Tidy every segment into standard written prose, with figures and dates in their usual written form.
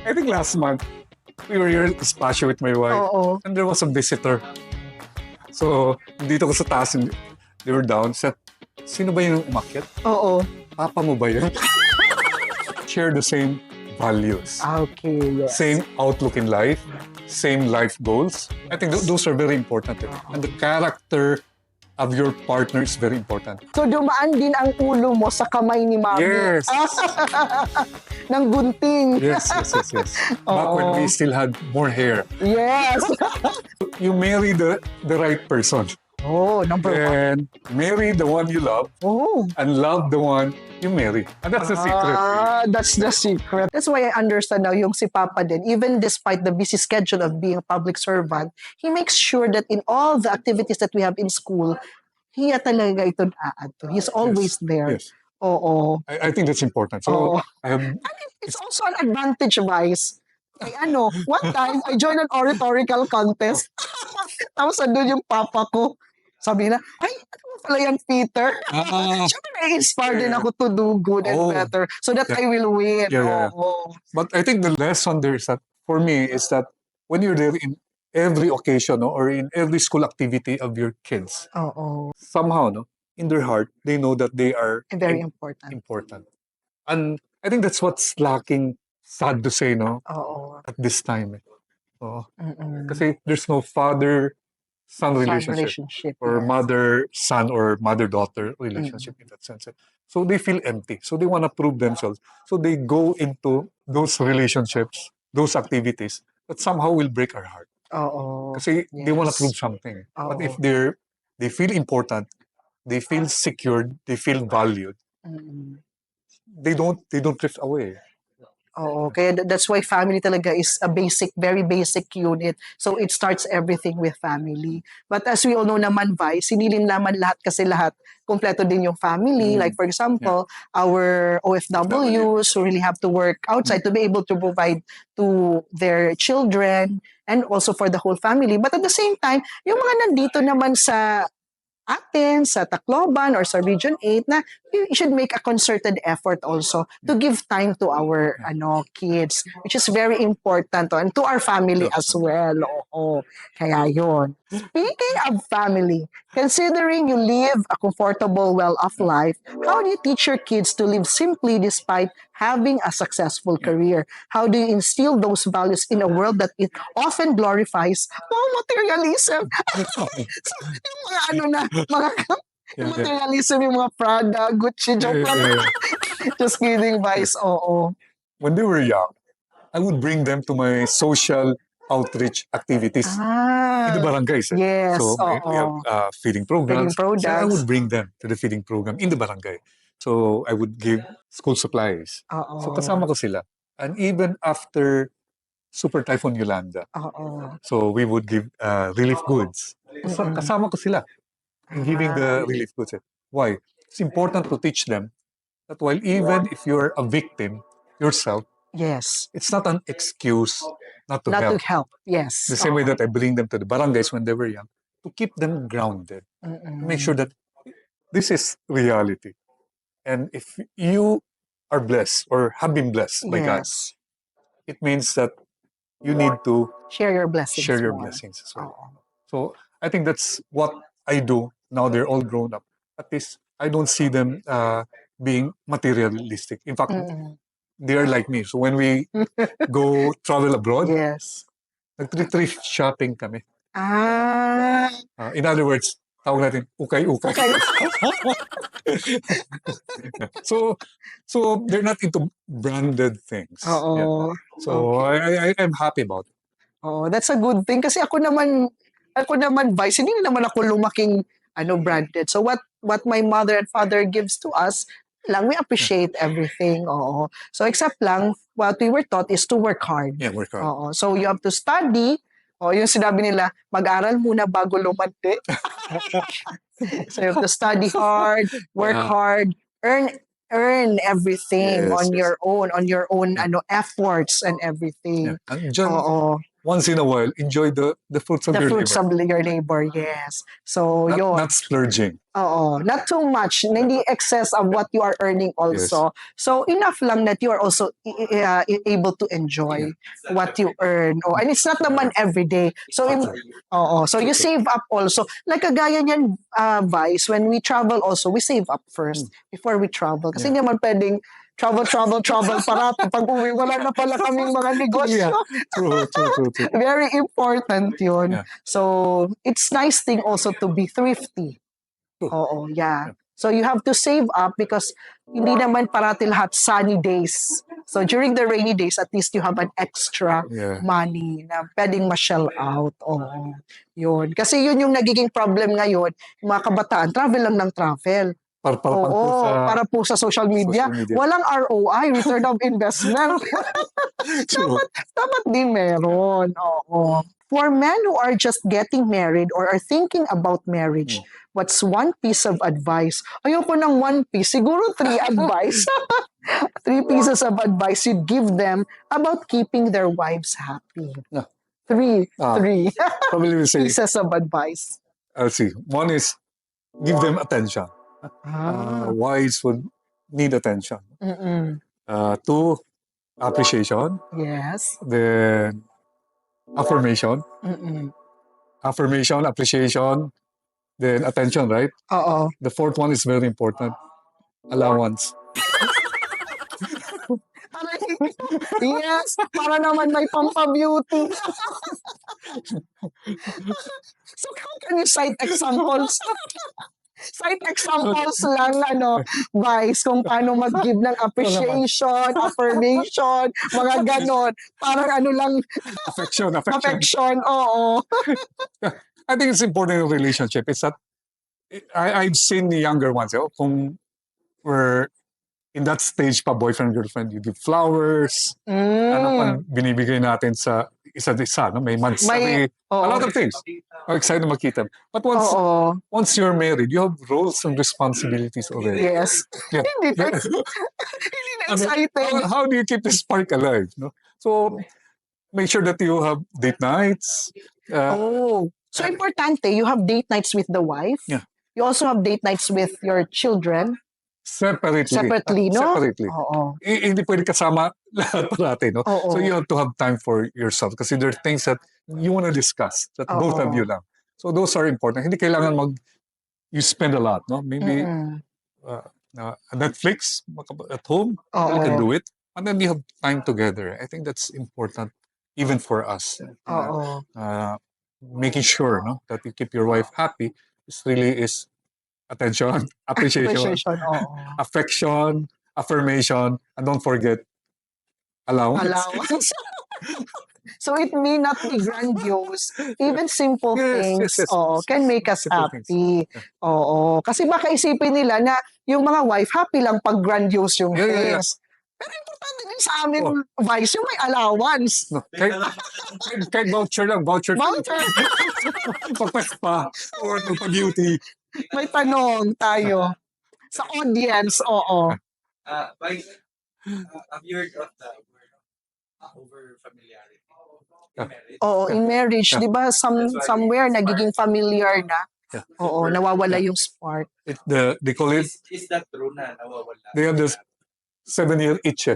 I think last month, we were here at Espacio with my wife. Oo. And there was a visitor. So, dito ko sa taas, and they were down. Said, sino ba yung umakyat? Oo. Papa mo ba yun? Share the same values. Okay, yes. Same outlook in life. Same life goals. I think those are very important. And the character of your partner is very important. So dumaan din ang ulo mo sa kamay ni Mami. Yes. Ng gunting. Yes. Back when we still had more hair. Yes. You marry the right person. Oh, number one. And marry the one you love. Oh. And love the one you marry. And that's the secret. That's the secret. That's why I understand now yung si Papa din, even despite the busy schedule of being a public servant, he makes sure that in all the activities that we have in school, hiya talaga ito na-add to. He's always there. Yes. Oo. I think that's important. Oo. So, I have, It's also an advantage, Vice. One time, I joined an oratorical contest. Tapos andun yung papa ko. Sabi na, ay, ano mo pala yan, Peter? Siyempre, na-inspire din ako to do good and better so that I will win. Yeah. But I think the lesson there is that, for me, is that when you're there in every occasion, no, or in every school activity of your kids, somehow, no, in their heart, they know that they are Very important. And I think that's what's lacking, sad to say, no, at this time. Kasi there's no father-son relationship or yes. mother-son or mother-daughter relationship in that sense. So they feel empty. So they want to prove themselves. So they go into those relationships, those activities that somehow will break our heart. Kasi they want to prove something. But if they feel important, they feel secured, they feel valued, they don't drift away. Kaya that's why family talaga is a very basic unit. So it starts everything with family. But as we all know naman, Vice, sinilin naman lahat, kompleto din yung family. Like for example, our OFWs who really have to work outside to be able to provide to their children and also for the whole family. But at the same time, yung mga nandito naman sa atin, sa Tacloban or sa Region 8 na we should make a concerted effort also to give time to our kids, which is very important and to our family as well. Kaya yun. Speaking of family, considering you live a comfortable, well-off life, how do you teach your kids to live simply despite having a successful career? How do you instill those values in a world that it often glorifies materialism? So, yung mga materialism, yung mga Prada, Gucci, joke lang. Just kidding, Vice. When they were young, I would bring them to my social outreach activities in the barangays. Yes. So we have feeding programs. So I would bring them to the feeding program in the barangay. So I would give school supplies. So kasama ko sila. And even after Super Typhoon Yolanda, so we would give relief goods. So kasama ko sila in giving the relief goods. Why? It's important to teach them that while even if you're a victim yourself, yes, it's not an excuse not to help. Yes. The same way that I bring them to the barangays when they were young, to keep them grounded, to make sure that this is reality. And if you are blessed or have been blessed by God, it means that you need to share your blessings. As well. So I think that's what I do. Now they're all grown up. At least I don't see them being materialistic. In fact, they are like me. So when we go travel abroad, nag-thrift shopping kami. In other words, tawag natin, ukay-ukay. So they're not into branded things. So I'm happy about it. That's a good thing. Kasi ako naman, Vice, hindi naman ako lumaking branded. So what my mother and father gives to us, lang, we appreciate everything. So except lang, what we were taught is to work hard. Yeah, work hard. So you have to study. Yung sinabi nila, mag-aral muna bago lumante. So you have to study hard, work hard, earn everything on your own efforts and everything. And John, once in a while, enjoy the fruits of The your fruits labor. of your labor, yes. So, Not splurging. Oo, not too much, hindi excess of what you are earning also. So enough lang that you are also able to enjoy what you earn. Oh, and it's not naman every day. So so you save up also. Like kagaya niyan, Vice, when we travel also, we save up first before we travel. Kasi hindi naman pwedeng travel parati. Pag uwi, wala na pala kaming mga negosyo. True. Very important yun. Yeah. So, it's nice thing also to be thrifty. Oo, yeah. So you have to save up because hindi naman parati lahat sunny days. So during the rainy days, at least you have an extra money na pwedeng ma-shell out. Oo, yun. Kasi yun yung nagiging problem ngayon. Yung mga kabataan, travel lang ng travel. Para po sa social media. Walang ROI, return of investment. dapat din meron. Oo. For men who are just getting married or are thinking about marriage, what's one piece of advice? Ayoko ng one piece. Siguro 3 advice. 3 pieces of advice you'd give them about keeping their wives happy. 3 Probably will say, pieces of advice. I'll see. One is give them attention. Wives would need attention. 2, appreciation. Yes. Then affirmation. Affirmation, appreciation, then attention, right? Oo. The 4th one is very important. Allowance. Yes, para naman may pampa-beauty. So how can you cite examples? Cite examples lang, Vice, kung paano mag-give ng appreciation, affirmation, mga ganon. Parang lang. Affection, oo. I think it's important in a relationship. It's that I've seen the younger ones, kung we're in that stage pa, boyfriend, girlfriend, you give flowers, ano pang binibigay natin sa isa't isa, no? May monthsary, a lot of things. I'm excited to makita. But once you're married, you have roles and responsibilities already. Yes. Yeah. Hindi na excited. How do you keep the spark alive? No? So, make sure that you have date nights. So importante, you have date nights with the wife. Yeah. You also have date nights with your children. Separately, no? Separately. Hindi pwede kasama lahat parati, no? So you have to have time for yourself kasi there are things that you want to discuss that both of you lang. So those are important. Hindi kailangan you spend a lot, no? Maybe Netflix at home, you can do it. And then you have time together. I think that's important even for us. Making sure, no, that you keep your wife happy is attention, appreciation, affection, affirmation, and don't forget allowance. So it may not be grandiose. Even simple things can make us happy. Kasi baka isipin nila na yung mga wife happy lang pag grandiose yung things. Pero importante din sa amin, Vice, yung may allowance. Kahit voucher lang, voucher. Pagpaspa or pag-beauty. May tanong tayo sa audience, Vice, have you heard of the word over familiarity? In marriage, di ba somewhere nagiging familiar na. Nawawala yung spark. They call it. Is that true na nawawala? They have this 7-year itch.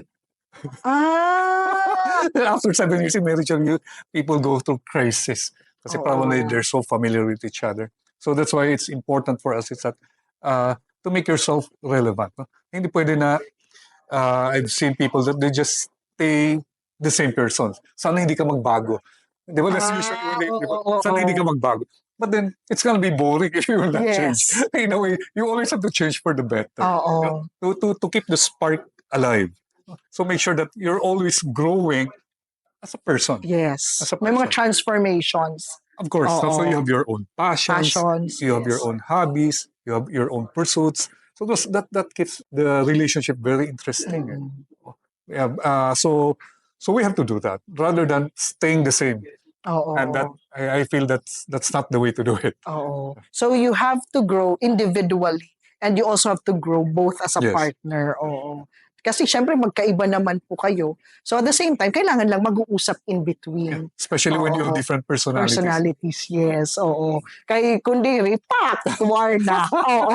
After 7 years in marriage, people go through crisis. Kasi probably they're so familiar with each other. So that's why it's important for us. It's that to make yourself relevant. No? Hindi pwede na I've seen people that they just stay the same person. Sana hindi ka magbago. Di ba? That's usually sana hindi ka magbago. But then, it's gonna be boring if you will not change. In a way, you always have to change for the better. To keep the spark alive. So make sure that you're always growing as a person. Yes. May mga transformations. Of course. So you have your own passions. You have your own hobbies. You have your own pursuits. So that keeps the relationship very interesting. So we have to do that rather than staying the same. And that I feel that's not the way to do it. So you have to grow individually and you also have to grow both as a partner. Kasi syempre magkaiba naman po kayo. So at the same time, kailangan lang mag-uusap in between. Especially when you have Oo. different personalities. Personalities, yes. Oo. Kay kundi, pak! War na. Oo.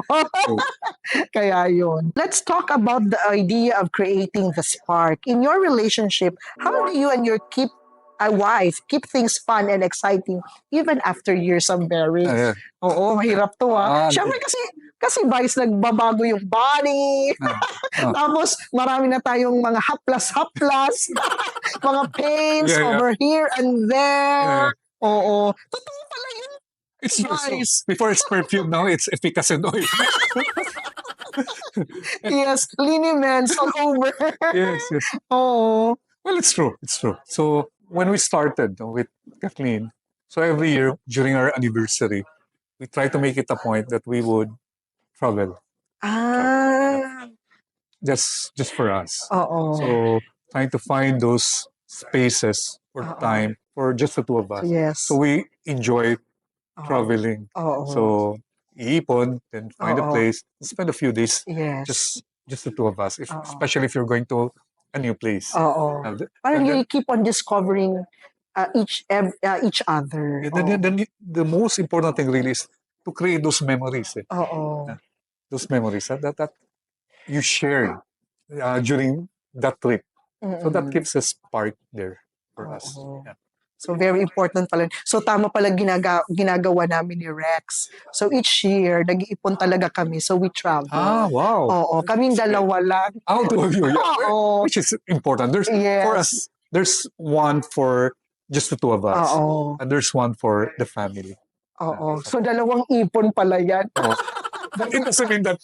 Kaya yun. Let's talk about the idea of creating the spark. In your relationship, how do you and your wife keep things fun and exciting even after years of marriage? Yeah. Oo, mahirap to Siyempre kasi Vice, nagbabago yung body. Tapos marami na tayong mga haplas-haplas, mga pains over here and there. Oo. Totoo pala yun. It's nice. Before it's perfume, now it's efficacy oil. Yes, liniments all over. Yes. Oo. Well, it's true. So when we started with Kathleen, so every year during our anniversary, we try to make it a point that we would travel. Just for us. So trying to find those spaces or time for just the two of us. Yes. So we enjoy traveling. So iipon, then find a place, spend a few days, Yes. just the two of us. Especially if you're going to a new place. Parang you keep on discovering each other. Then the most important thing really is to create those memories. Those memories that you shared during that trip. So that keeps a spark there for us. Yeah. So very important pala. So tama pala ginagawa namin ni Rex. So each year, nag-iipon talaga kami. So we travel. Wow. Oo, kaming dalawa lang. Two of you. Yeah. Which is important. For us, there's one for just the two of us. And there's one for the family. So dalawang ipon pala yan. It doesn't mean that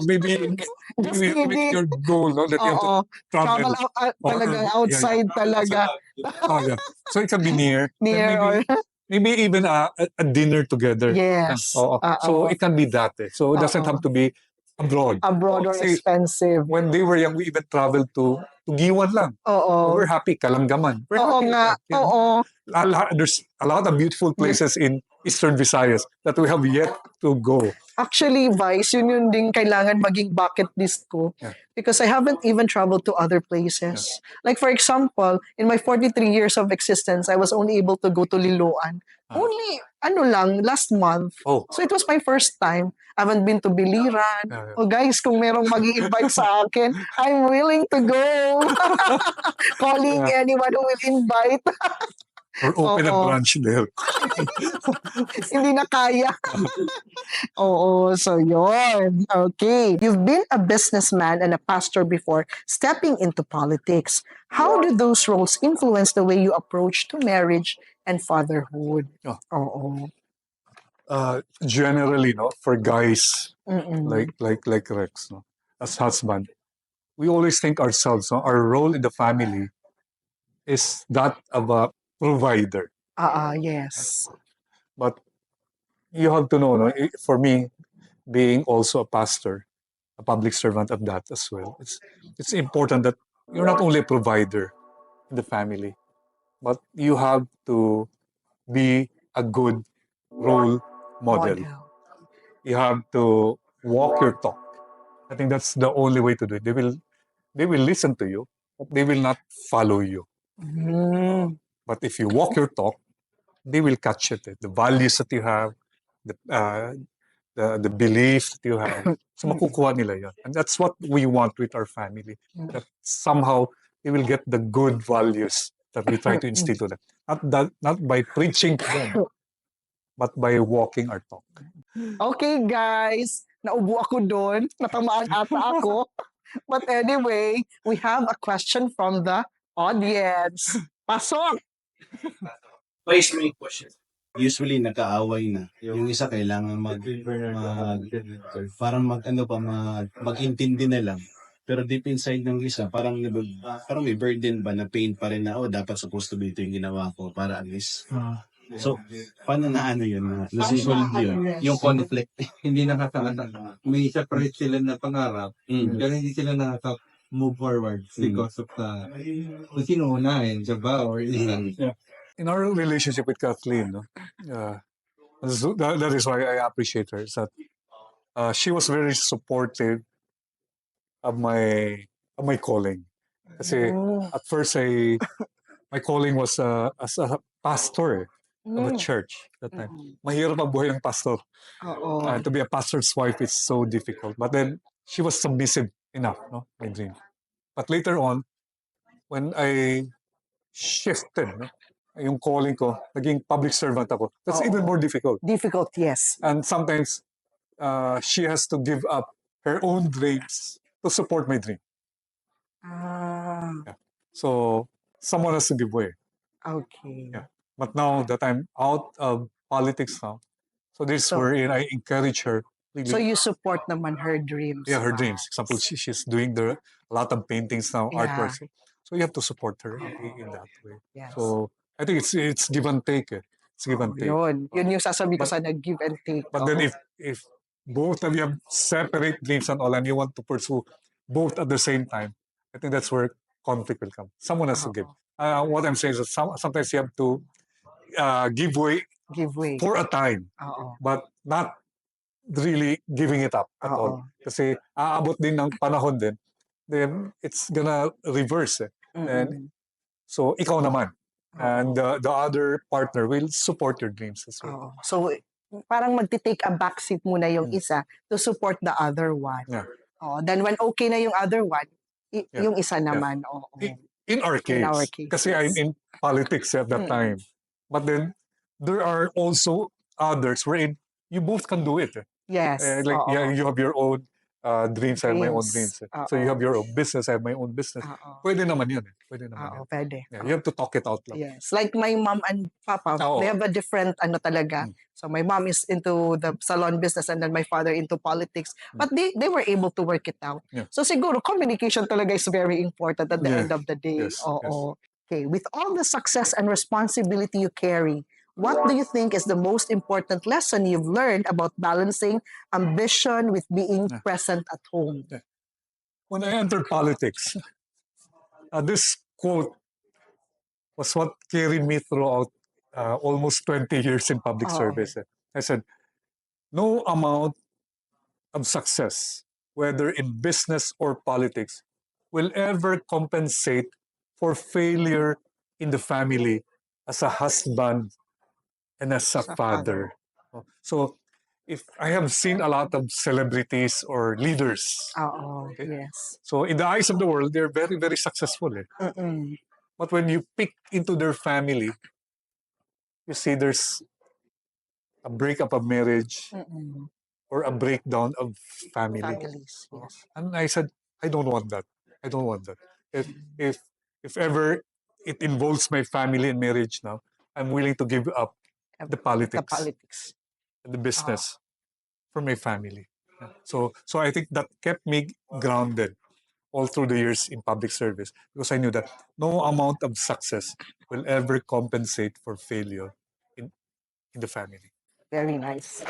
maybe make your goal, no? That you have to travel talaga outside talaga. So it can be near. Near maybe even a dinner together. Yes. So it can be that. So it doesn't have to be abroad. Abroad or expensive. When they were young, we even traveled to Giwan lang. We're happy, Kalamgaman. We're happy nga. There's a lot of beautiful places in Eastern Visayas that we have yet to go. Actually, Vice, yun din kailangan maging bucket list ko. Because I haven't even traveled to other places. Like for example, in my 43 years of existence, I was only able to go to Liloan. Only, last month. So it was my first time. I haven't been to Biliran. Guys, kung merong mag-i-invite sa akin, I'm willing to go. Calling anyone who will invite. Or open a branch there. Hindi na kaya. So yun. Okay. You've been a businessman and a pastor before stepping into politics. How do those roles influence the way you approach to marriage and fatherhood? Generally, for guys like Rex, as husband, we always think ourselves, our role in the family is that of a provider. Yes. But you have to know, for me, being also a pastor, a public servant of that as well, it's important that you're not only a provider in the family, but you have to be a good role model. You have to walk your talk. I think that's the only way to do it. They will listen to you, but they will not follow you. But if you walk your talk, they will catch it. The values that you have, the beliefs that you have. So makukuha nila yun. And that's what we want with our family. That somehow they will get the good values that we try to instill to them. Not by preaching to them, but by walking our talk. Okay, guys. Naubo ako doon. Natamaan ata ako. But anyway, we have a question from the audience. Pasok! Please make questions. Usually nagkaaway na. Yung isa kailangan parang mag-intindi na lang. Pero deep inside ng isa, parang may burden ba na pain pa rin na, dapat supposed to be ito yung ginawa ko para at least. So, paano na yun? Nasisolve yun? Yung conflict. Hindi nakakaano. May separate sila na pangarap. Pero hindi sila move forward because of kung sino unahin, siya ba or isa. In our relationship with Kathleen, that is why I appreciate her. Is that she was very supportive of my calling. Kasi at first my calling was as a pastor of a church that time. Mahirap ang buhay ng pastor. To be a pastor's wife is so difficult. But then she was submissive enough, no? My dream. But later on, when I shifted, no? Yung calling ko, naging public servant ako. That's even more difficult. Difficult, yes. And sometimes she has to give up her own dreams to support my dream. Yeah. So someone has to give way. Okay. Yeah. But now that I'm out of politics now, so this is wherein I encourage her. Really, So you support naman her dreams. yeah, her dreams. Example, she's doing a lot of paintings now, artworks. So you have to support her in that way. Yes. So I think it's give and take. It's give and take. Yun yung sasabi ko sana, give and take. But then if both of you have separate dreams and all, and you want to pursue both at the same time, I think that's where conflict will come. Someone has to give. What I'm saying is that sometimes you have to give way for a time, but not really giving it up at all. Kasi aabot din ng panahon din, then it's gonna reverse. And so ikaw naman. And the other partner will support your dreams as well. So parang magti-take a backseat muna yung isa to support the other one. Yeah. Then when okay na yung other one, yung isa naman. In our case, kasi I'm in politics at that time. But then there are also others wherein you both can do it. Yes. You have your own dreams, I have my own dreams. So you have your own business, I have my own business. Pwede naman yun. Pwede naman yun. Pwede. Yeah, you have to talk it out lang. Yes. Like my mom and papa, they have a different talaga. So my mom is into the salon business and then my father into politics. But they were able to work it out. Yeah. So siguro communication talaga is very important at the end of the day. Yes. Okay, with all the success and responsibility you carry, what do you think is the most important lesson you've learned about balancing ambition with being present at home? When I entered politics, this quote was what carried me throughout almost 20 years in public service. I said, no amount of success, whether in business or politics, will ever compensate for failure in the family as a husband and as a father. So, if I have seen a lot of celebrities or leaders, Yes. so in the eyes of the world, they're very, very successful. But when you peek into their family, you see there's a breakup of marriage or a breakdown of family. Families, yes. And I said, I don't want that. I don't want that. If ever it involves my family and marriage now, I'm willing to give up the politics and the business for my family. So I think that kept me grounded all through the years in public service, because I knew that no amount of success will ever compensate for failure in the family. Very nice.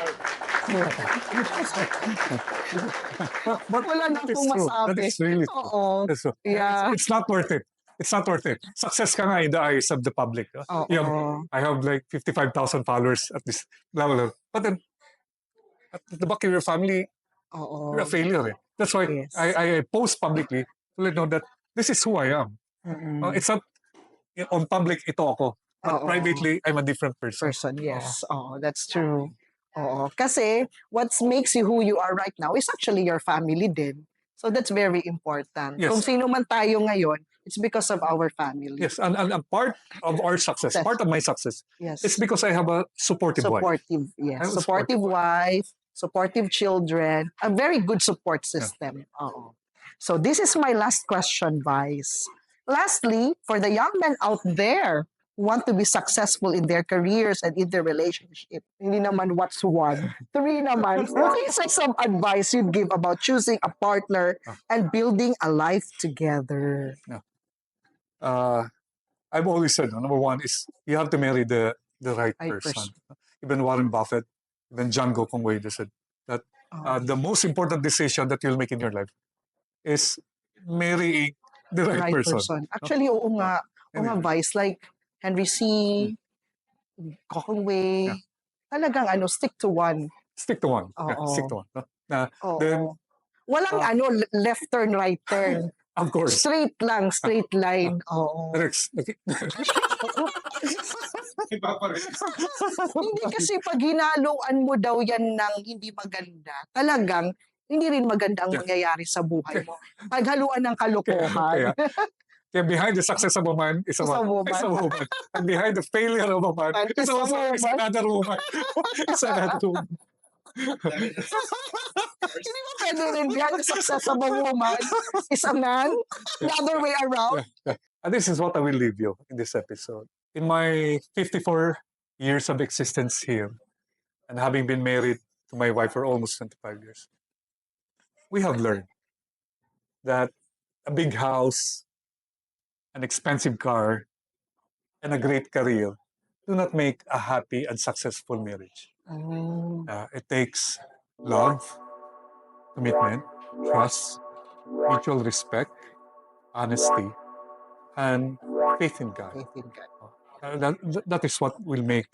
But wala na akong masabi. That is really true. That's true. Yeah. It's not worth it. It's not worth it. Success ka nga in the eyes of the public. I have like 55,000 followers at this level. But then, at the back of your family, you're a failure. That's why I post publicly to let know that this is who I am. It's not on public, ito ako. But privately, I'm a different person. Yes. That's true. Kasi what makes you who you are right now is actually your family din. So that's very important. Yes. Kung sino man tayo ngayon, it's because of our family. Yes, and a part of our success, part of my success, is because I have a supportive wife. Yes. Supportive wife, supportive children, a very good support system. So this is my last question, Vice. Lastly, for the young men out there who want to be successful in their careers and in their relationship, hindi naman what's one, three naman, please like some advice you'd give about choosing a partner and building a life together. I've always said, number one is you have to marry the right person. Even Warren Buffett, even John Gokongwei, they said that the most important decision that you'll make in your life is marrying the right person. Actually, oo nga, Vice, like Henry C., Gokongwei, talagang stick to one. Stick to one. Stick to one. Then Walang left turn, right turn. Of course. Straight lang, straight line. Oo. Hindi kasi pag hinaloan mo daw yan ng hindi maganda, talagang hindi rin maganda ang mangyayari sa buhay mo. Paghaluan ng kalokohan. Kaya behind the success of a man is a woman. And behind the failure of a man is another woman. It's another woman. Hindi mo pwede rin behind the success of a woman is a man? The other way around? And this is what I will leave you in this episode. In my 54 years of existence here, and having been married to my wife for almost 25 years, we have learned that a big house, an expensive car, and a great career do not make a happy and successful marriage. It takes love, commitment, trust, mutual respect, honesty, and faith in God. That is what will make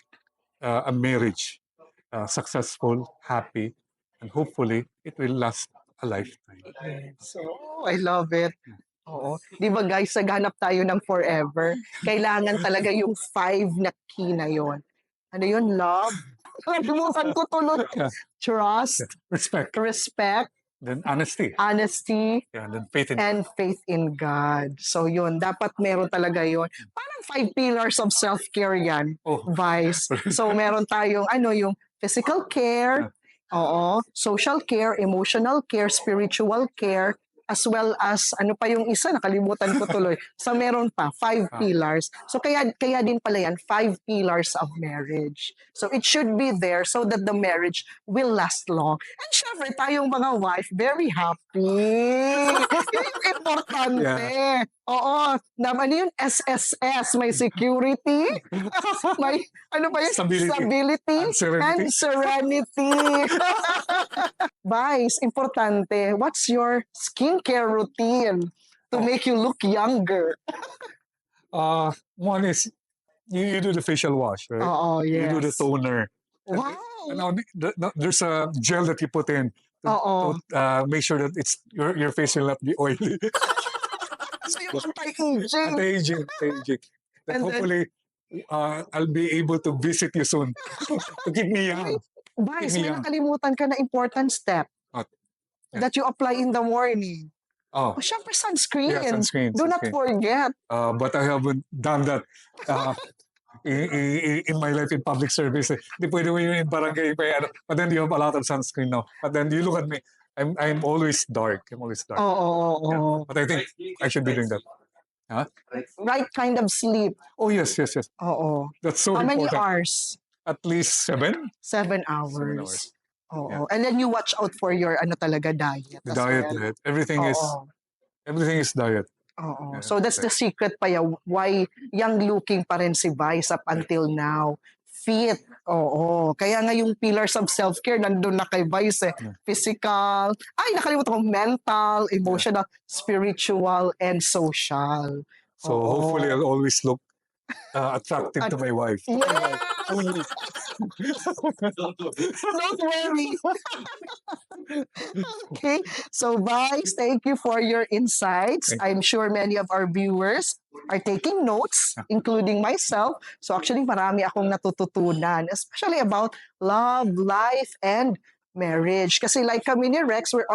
a marriage successful, happy, and hopefully it will last a lifetime. So, I love it. Oo. Di ba guys, naghanap tayo ng forever. Kailangan talaga yung 5 na key na yon. Ano yun? Love. Kalimutan ko tuloy. Trust. Respect. Then honesty. Yeah, then faith in God. So yun, dapat meron talaga yun. Parang 5 pillars of self-care yan, Vice. So meron tayong yung physical care, social care, emotional care, spiritual care, as well as, ano pa yung isa, nakalimutan ko tuloy. So meron pa, 5 pillars. So kaya din pala yan, 5 pillars of marriage. So it should be there so that the marriage will last long. And syempre, tayong mga wife, very happy. Yun yung importante. Yeah. Oo. Ano yun? SSS, may security. May, ano ba yun? Stability. And serenity. Vice, importante. What's your skincare routine to make you look younger? One is you do the facial wash, right? Yes. You do the toner. Wow. There's a gel that you put in to make sure that your face will not be oily. So yung anti-aging. And hopefully, I'll be able to visit you soon to keep me young. Vice, may nakalimutan ka na important step that you apply in the morning. Syempre sunscreen. Yeah, sunscreen. Do not forget. But I haven't done that in my life in public service. Hindi pwede mo yun in barangay. But then you have a lot of sunscreen now. But then you look at me. I'm always dark. Yeah. But I think I should be doing that. Huh? Right kind of sleep. Oh, yes. That's so important. How many hours? At least 7. 7 hours. Yeah. And then you watch out for your diet. The diet. Everything is diet. Yeah, so that's the secret pa why young looking pa rin si Vice up until now. Fit. Kaya nga yung pillars of self-care nandun na kay Vice Physical. Nakalimutan ko. Mental, emotional, spiritual, and social. So hopefully I'll always look attractive to my wife. Yeah. Don't worry. Okay. So, Vice, thank you for your insights. I'm sure many of our viewers are taking notes, including myself. So, actually, marami akong natututunan, especially about love, life, and marriage. Kasi like kami ni Rex, we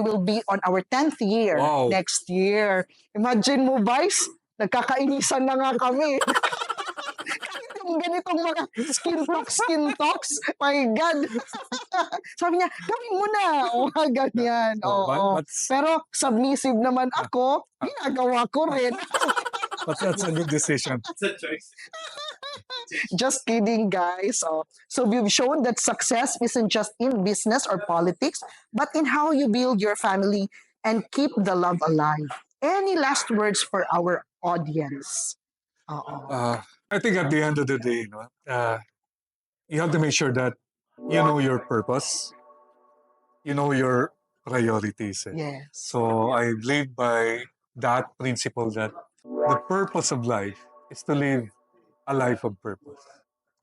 will be on our 10th year next year. Imagine mo, Vice, nagkakainisan na nga kami. Yung ganitong mga skin talks, my God. Sabi niya, gawin mo na. Ganyan. Pero submissive naman ako, ginagawa ko rin. But that's a good decision. It's a choice. Just kidding, guys. So we've shown that success isn't just in business or politics, but in how you build your family and keep the love alive. Any last words for our audience? I think at the end of the day, you have to make sure that you know your purpose, you know your priorities. Yes. So I live by that principle that the purpose of life is to live a life of purpose.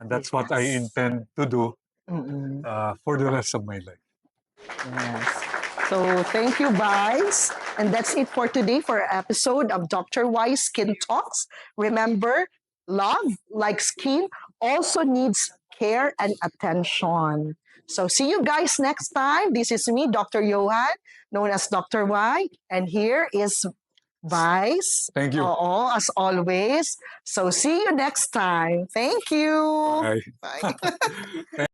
And that's what I intend to do for the rest of my life. Yes. So thank you, guys. And that's it for today for our episode of Dr. Y Skin Talks. Remember, love, like skin, also needs care and attention. So see you guys next time. This is me, Dr. Johan, known as Dr. Y. And here is Vice. Thank you. Oo, as always. So see you next time. Thank you. Bye. Bye.